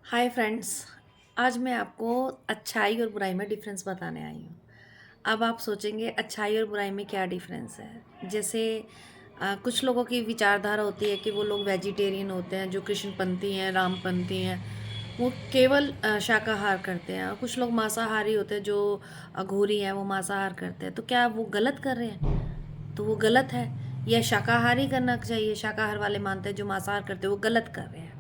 Hi friends. आज मैं आपको अच्छाई और बुराई में डिफरेंस बताने आई हूँ। अब आप सोचेंगे अच्छाई और बुराई में क्या डिफरेंस है। जैसे कुछ लोगों की विचारधारा होती है कि वो लोग वेजिटेरियन होते हैं, जो कृष्णपंथी हैं, रामपंथी हैं, वो केवल शाकाहार करते हैं। और कुछ लोग मांसाहारी होते हैं, जो अघोरी हैं, वो मांसाहार करते हैं। तो क्या वो गलत कर रहे हैं? तो वो गलत है। या शाकाहारी करना चाहिए? शाकाहार वाले मानते हैं जो मांसाहार करते हैं वो गलत कर रहे हैं।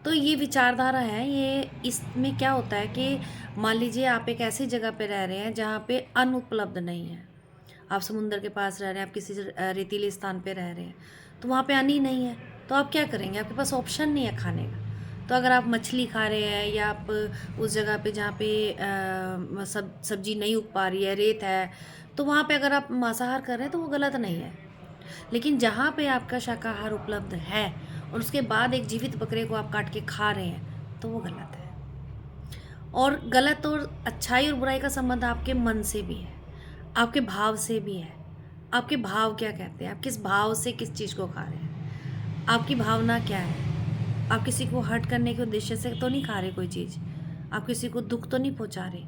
तो ये विचारधारा है, ये इसमें क्या होता है कि मान लीजिए आप एक ऐसी जगह पे रह रहे हैं जहाँ पे अन्न उपलब्ध नहीं है। आप समुद्र के पास रह रहे हैं, आप किसी रेतीले स्थान पे रह रहे हैं, तो वहाँ पे अन्न ही नहीं है। तो आप क्या करेंगे? आपके पास ऑप्शन नहीं है खाने का। तो अगर आप मछली खा रहे हैं या आप उस जगह पे जहाँ पे सब्जी नहीं उग पा रही है, रेत है, तो वहाँ पे अगर आप मांसाहार कर रहे हैं तो वो गलत नहीं है। लेकिन जहाँ पे आपका शाकाहार उपलब्ध है और उसके बाद एक जीवित बकरे को आप काट के खा रहे हैं, तो वो गलत है। और गलत और अच्छाई और बुराई का संबंध आपके मन से भी है, आपके भाव से भी है। आपके भाव क्या कहते हैं? आप किस भाव से किस चीज़ को खा रहे हैं? आपकी भावना क्या है? आप किसी को हर्ट करने के उद्देश्य से तो नहीं खा रहे कोई चीज़। आप किसी को दुख तो नहीं पहुंचा रहे।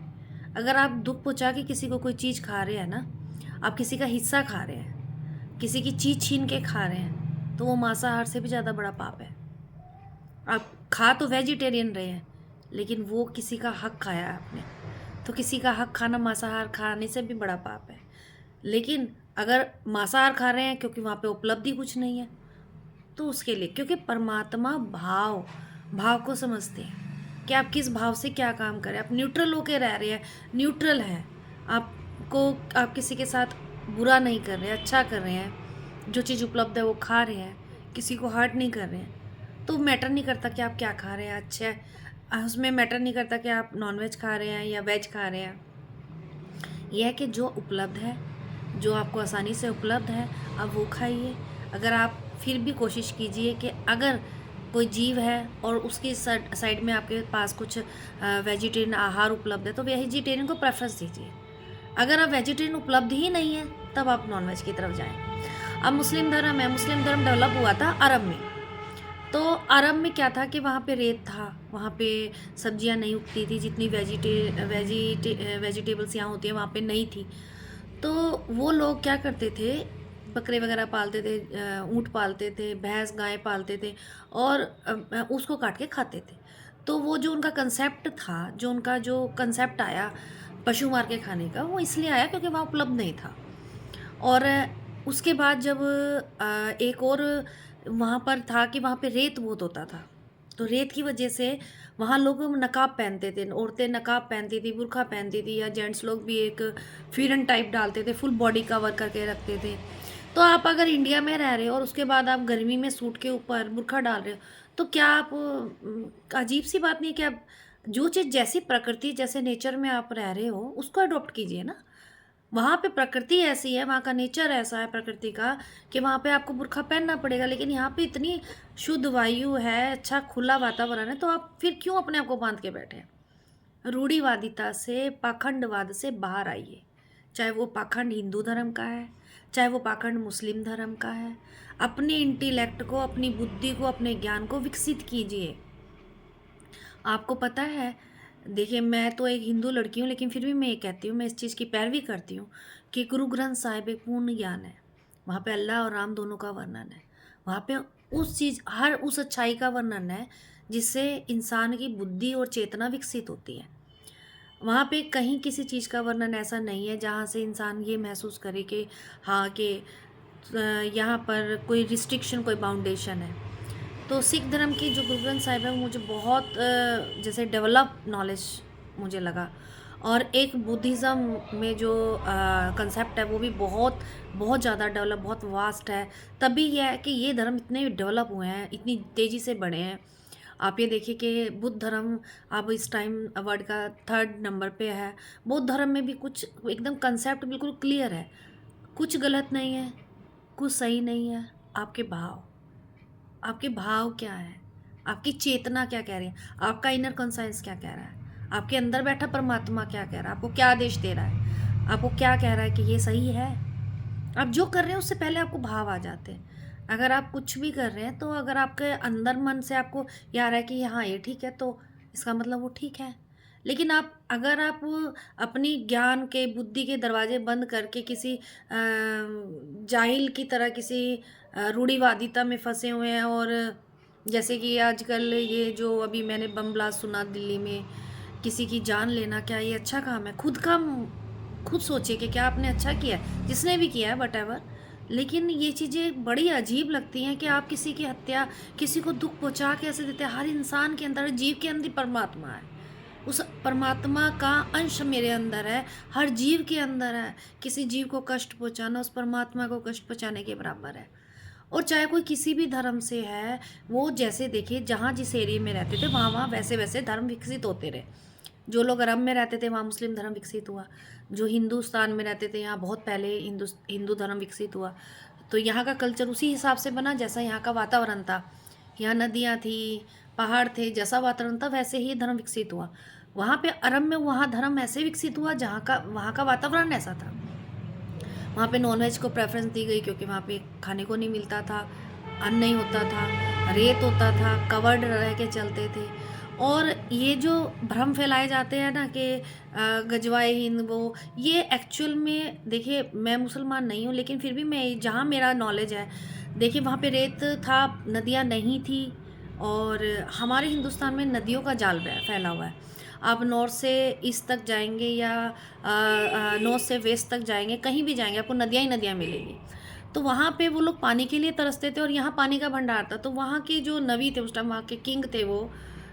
अगर आप दुख पहुंचा के किसी को कोई चीज़ खा रहे हैं ना, आप किसी का हिस्सा खा रहे हैं, किसी की चीज़ छीन के खा रहे हैं, तो वो मांसाहार से भी ज़्यादा बड़ा पाप है। आप खा तो वेजिटेरियन रहे हैं, लेकिन वो किसी का हक खाया आपने। तो किसी का हक खाना मांसाहार खाने से भी बड़ा पाप है। लेकिन अगर मांसाहार खा रहे हैं क्योंकि वहाँ पे उपलब्धि कुछ नहीं है, तो उसके लिए, क्योंकि परमात्मा भाव भाव को समझते हैं कि आप किस भाव से क्या काम करें। आप न्यूट्रल होके रह रहे हैं, न्यूट्रल है आपको। आप किसी के साथ बुरा नहीं कर रहे हैं, अच्छा कर रहे हैं। जो चीज़ उपलब्ध है वो खा रहे हैं, किसी को हर्ट नहीं कर रहे हैं। तो मैटर नहीं करता कि आप क्या खा रहे हैं। अच्छा उसमें मैटर नहीं करता कि आप नॉनवेज खा रहे हैं या वेज खा रहे हैं। यह है कि जो उपलब्ध है, जो आपको आसानी से उपलब्ध है, आप वो खाइए। अगर आप फिर भी कोशिश कीजिए कि अगर कोई जीव है और उसकी साइड में आपके पास कुछ वेजिटेरियन आहार उपलब्ध है, तो वेजिटेरियन को प्रेफरेंस दीजिए। अगर आप वेजिटेरियन उपलब्ध ही नहीं है, तब आप नॉनवेज की तरफ जाएं। अब मुस्लिम धर्म है, मुस्लिम धर्म डेवलप हुआ था अरब में। तो अरब में क्या था कि वहाँ पे रेत था, वहाँ पे सब्जियाँ नहीं उगती थी, जितनी वेजिटेबल्स यहाँ होती हैं वहाँ पे नहीं थी। तो वो लोग क्या करते थे, बकरे वगैरह पालते थे, ऊँट पालते थे, भैंस गाय पालते थे, और उसको काट के खाते थे। तो वो जो उनका कंसेप्ट था, जो उनका जो कंसेप्ट आया पशु मार के खाने का, वो इसलिए आया क्योंकि वहाँ उपलब्ध नहीं था। और उसके बाद जब एक और वहाँ पर था कि वहाँ पे रेत बहुत होता था, तो रेत की वजह से वहाँ लोग नकाब पहनते थे, औरतें नकाब पहनती थी, बुर्का पहनती थी, या जेंट्स लोग भी एक फीरन टाइप डालते थे, फुल बॉडी कवर करके रखते थे। तो आप अगर इंडिया में रह रहे हो और उसके बाद आप गर्मी में सूट के ऊपर बुर्का डाल रहे हो, तो क्या आप अजीब सी बात नहीं है कि आप जो चीज़ जैसी प्रकृति जैसे नेचर में आप रह रहे हो उसको अडॉप्ट कीजिए ना। वहाँ पे प्रकृति ऐसी है, वहाँ का नेचर ऐसा है प्रकृति का, कि वहाँ पे आपको बुर्का पहनना पड़ेगा। लेकिन यहाँ पे इतनी शुद्ध वायु है, अच्छा खुला वातावरण है, तो आप फिर क्यों अपने आप को बांध के बैठे हैं? रूढ़िवादिता से, पाखंडवाद से बाहर आइए। चाहे वो पाखंड हिंदू धर्म का है, चाहे वो पाखंड मुस्लिम धर्म का है। अपने इंटेलेक्ट को, अपनी बुद्धि को, अपने ज्ञान को विकसित कीजिए। आपको पता है, देखिए मैं तो एक हिंदू लड़की हूँ, लेकिन फिर भी मैं ये कहती हूँ, मैं इस चीज़ की पैरवी करती हूँ कि गुरु ग्रंथ साहिब एक पूर्ण ज्ञान है। वहाँ पे अल्लाह और राम दोनों का वर्णन है। वहाँ पे उस चीज़, हर उस अच्छाई का वर्णन है जिससे इंसान की बुद्धि और चेतना विकसित होती है। वहाँ पे कहीं किसी चीज़ का वर्णन ऐसा नहीं है जहाँ से इंसान ये महसूस करे कि हाँ, कि यहाँ पर कोई रिस्ट्रिक्शन, कोई बाउंडेशन है। तो सिख धर्म की जो गुरु ग्रंथ साहिब है, वो मुझे बहुत जैसे डेवलप नॉलेज मुझे लगा। और एक बुद्धिज़्म में जो कंसेप्ट है वो भी बहुत बहुत ज़्यादा डेवलप, बहुत वास्ट है। तभी यह है कि ये धर्म इतने डेवलप हुए हैं, इतनी तेज़ी से बढ़े हैं। आप ये देखिए कि बुद्ध धर्म अब इस टाइम वर्ल्ड का 3rd नंबर पे है। बौद्ध धर्म में भी कुछ एकदम कंसेप्ट बिल्कुल क्लियर है, कुछ गलत नहीं है, कुछ सही नहीं है। आपके भाव, आपके भाव क्या है? आपकी चेतना क्या कह रही है? आपका इनर कॉन्साइंस क्या कह रहा है? आपके अंदर बैठा परमात्मा क्या कह रहा है? आपको क्या आदेश दे रहा है? आपको क्या कह रहा है कि ये सही है? आप जो कर रहे हैं उससे पहले आपको भाव आ जाते हैं। अगर आप कुछ भी कर रहे हैं, तो अगर आपके अंदर मन से आपको ये आ रहा है कि हाँ ये ठीक है, तो इसका मतलब वो ठीक है। लेकिन आप अगर आप अपनी ज्ञान के, बुद्धि के दरवाजे बंद करके किसी जाहिल की तरह किसी रूढ़िवादिता में फँसे हुए हैं, और जैसे कि आजकल ये जो अभी मैंने बम ब्लास्ट सुना दिल्ली में, किसी की जान लेना, क्या ये अच्छा काम है? खुद सोचिए कि क्या आपने अच्छा किया है? जिसने भी किया है व्हाटएवर, लेकिन ये चीज़ें बड़ी अजीब लगती हैं कि आप किसी की हत्या, किसी को दुःख पहुँचा के ऐसे देते हैं। हर इंसान के अंदर, हर जीव के अंदर परमात्मा है। उस परमात्मा का अंश मेरे अंदर है, हर जीव के अंदर है। किसी जीव को कष्ट पहुँचाना उस परमात्मा को कष्ट पहुँचाने के बराबर है। और चाहे कोई किसी भी धर्म से है, वो जैसे देखिए जहाँ जिस एरिया में रहते थे वहाँ वैसे धर्म विकसित होते रहे। जो लोग अरब में रहते थे वहाँ मुस्लिम धर्म विकसित हुआ। जो हिंदुस्तान में रहते थे यहाँ बहुत पहले हिंदू धर्म विकसित हुआ। तो यहाँ का कल्चर उसी हिसाब से बना जैसा यहाँ का वातावरण था। यहाँ नदियाँ थी, पहाड़ थे, जैसा वातावरण था वैसे ही धर्म विकसित हुआ। वहाँ पे अरब में वहाँ धर्म ऐसे विकसित हुआ जहाँ का वहाँ का वातावरण ऐसा था। वहाँ पे नॉनवेज को प्रेफरेंस दी गई क्योंकि वहाँ पे खाने को नहीं मिलता था, अन्न नहीं होता था, रेत होता था, कवर्ड रह के चलते थे। और ये जो भ्रम फैलाए जाते हैं ना कि गजवाए हिंद वो, ये एक्चुअल में देखिए मैं मुसलमान नहीं हूँ, लेकिन फिर भी मैं जहाँ मेरा नॉलेज है, देखिए वहाँ पे रेत था, नदियाँ नहीं थी। और हमारे हिंदुस्तान में नदियों का जाल फैला हुआ है। आप नॉर्थ से ईस्ट तक जाएंगे या नॉर्थ से वेस्ट तक जाएंगे, कहीं भी जाएंगे आपको नदियाँ ही नदियाँ मिलेंगी। तो वहाँ पे वो लोग पानी के लिए तरसते थे और यहाँ पानी का भंडार था। तो वहाँ के जो नबी थे उस टाइम, वहाँ के किंग थे वो,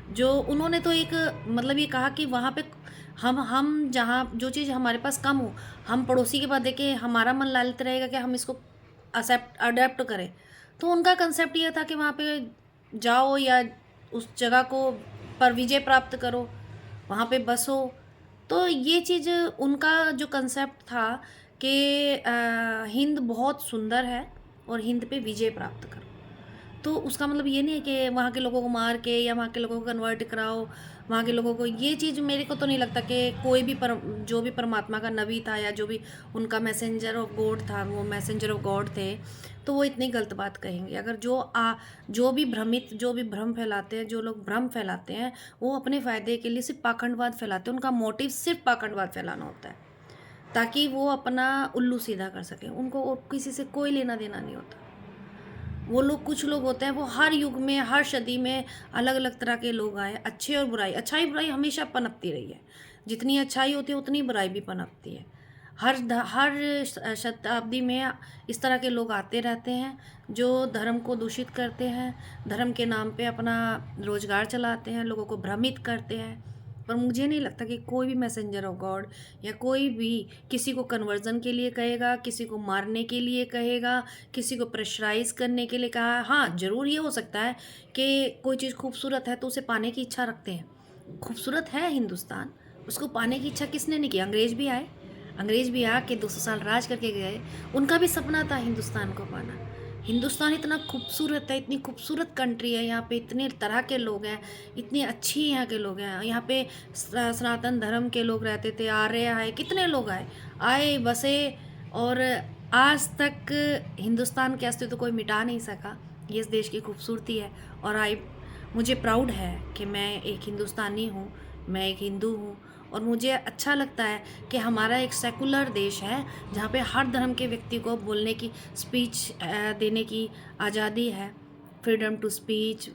जो उन्होंने तो एक मतलब ये कहा कि वहाँ पे हम जहाँ जो चीज़ हमारे पास कम हो, हम पड़ोसी के पास देखे हमारा मन लालच रहेगा कि हम इसको अडेप्ट करें। तो उनका कंसेप्ट ये था कि वहाँ पे जाओ या उस जगह को पर विजय प्राप्त करो, वहाँ पे बसो। तो ये चीज़ उनका जो कंसेप्ट था कि हिंद बहुत सुंदर है और हिंद पे विजय प्राप्त करो। तो उसका मतलब ये नहीं है कि वहाँ के लोगों को मार के या वहाँ के लोगों को कन्वर्ट कराओ, वहाँ के लोगों को, ये चीज़ मेरे को तो नहीं लगता कि कोई भी जो भी परमात्मा का नबी था या जो भी उनका मैसेंजर ऑफ गॉड था, वो मैसेंजर ऑफ गॉड थे, तो वो इतनी गलत बात कहेंगे। अगर जो भी जो भी भ्रम फैलाते हैं, जो लोग भ्रम फैलाते हैं, वो अपने फ़ायदे के लिए सिर्फ पाखंडवाद फैलाते हैं। उनका मोटिव सिर्फ पाखंडवाद फैलाना होता है ताकि वो अपना उल्लू सीधा कर सकें। उनको और किसी से कोई लेना देना नहीं होता। वो लोग, कुछ लोग होते हैं वो हर युग में, हर सदी में अलग अलग तरह के लोग आए, अच्छे और बुराई, अच्छाई बुराई हमेशा पनपती रही है। जितनी अच्छाई होती है उतनी बुराई भी पनपती है। हर शताब्दी में इस तरह के लोग आते रहते हैं जो धर्म को दूषित करते हैं, धर्म के नाम पे अपना रोजगार चलाते हैं, लोगों को भ्रमित करते हैं। पर मुझे नहीं लगता कि कोई भी मैसेंजर ऑफ गॉड या कोई भी किसी को कन्वर्जन के लिए कहेगा, किसी को मारने के लिए कहेगा, किसी को प्रेशराइज करने के लिए कहा। हाँ, ज़रूर ये हो सकता है कि कोई चीज़ खूबसूरत है तो उसे पाने की इच्छा रखते हैं। खूबसूरत है हिंदुस्तान, उसको पाने की इच्छा किसने नहीं की? अंग्रेज़ भी आके 200 साल राज करके गए, उनका भी सपना था हिंदुस्तान को पाना। हिंदुस्तान इतना खूबसूरत है, इतनी खूबसूरत कंट्री है, यहाँ पे इतने तरह के लोग हैं, इतनी अच्छी यहाँ के लोग हैं। यहाँ पे सनातन धर्म के लोग रहते थे, आर्य आए, कितने लोग आए बसे, और आज तक हिंदुस्तान के अस्तित्व कोई मिटा नहीं सका। ये इस देश की खूबसूरती है। और मुझे प्राउड है कि मैं एक हिंदुस्तानी हूँ, मैं एक हिंदू हूँ। और मुझे अच्छा लगता है कि हमारा एक सेकुलर देश है जहाँ पे हर धर्म के व्यक्ति को बोलने की, स्पीच देने की आज़ादी है, फ्रीडम टू स्पीच।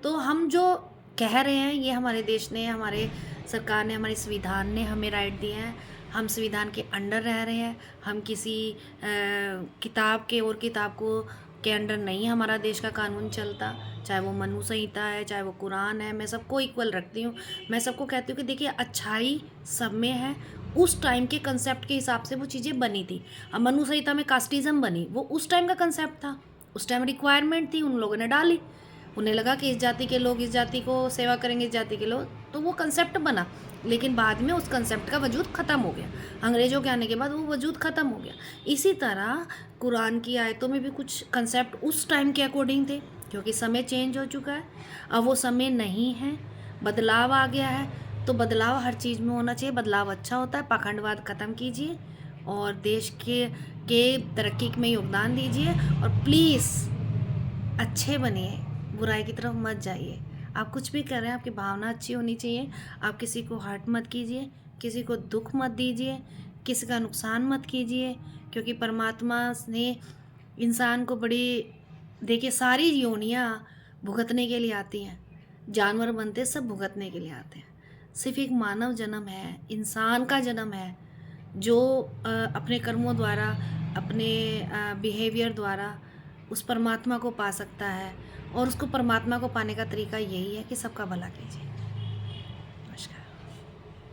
तो हम जो कह रहे हैं ये हमारे देश ने, हमारे सरकार ने, हमारे संविधान ने हमें राइट दिए हैं। हम संविधान के अंडर रह रहे हैं। हम किसी किताब को के अंडर नहीं हमारा देश का कानून चलता। चाहे वो मनु संहिता है, चाहे वो कुरान है, मैं सबको इक्वल रखती हूँ। मैं सबको कहती हूँ कि देखिए अच्छाई सब में है। उस टाइम के कंसेप्ट के हिसाब से वो चीज़ें बनी थी। अब मनु संहिता में कास्टिज़्म बनी, वो उस टाइम का कंसेप्ट था, उस टाइम रिक्वायरमेंट थी, उन लोगों ने डाली। उन्हें लगा कि इस जाति के लोग इस जाति को सेवा करेंगे, इस जाति के लोग, तो वो कंसेप्ट बना। लेकिन बाद में उस कंसेप्ट का वजूद ख़त्म हो गया। अंग्रेज़ों के आने के बाद वो वजूद ख़त्म हो गया। इसी तरह कुरान की आयतों में भी कुछ कंसेप्ट उस टाइम के अकॉर्डिंग थे, क्योंकि समय चेंज हो चुका है। अब वो समय नहीं है, बदलाव आ गया है। तो बदलाव हर चीज़ में होना चाहिए, बदलाव अच्छा होता है। पाखंडवाद ख़त्म कीजिए और देश के तरक्की में योगदान दीजिए। और प्लीज़ अच्छे बनिए, बुराई की तरफ मत जाइए। आप कुछ भी कर रहे हैं, आपकी भावना अच्छी होनी चाहिए। आप किसी को हर्ट मत कीजिए, किसी को दुःख मत दीजिए, किसी का नुकसान मत कीजिए, क्योंकि परमात्मा ने इंसान को बड़ी, देखिए सारी योनियाँ भुगतने के लिए आती हैं। जानवर बनते सब भुगतने के लिए आते हैं। सिर्फ़ एक मानव जन्म है, इंसान का जन्म है, जो अपने कर्मों द्वारा, अपने बिहेवियर द्वारा उस परमात्मा को पा सकता है, और उसको परमात्मा को पाने का तरीका यही है कि सबका भला कीजिए।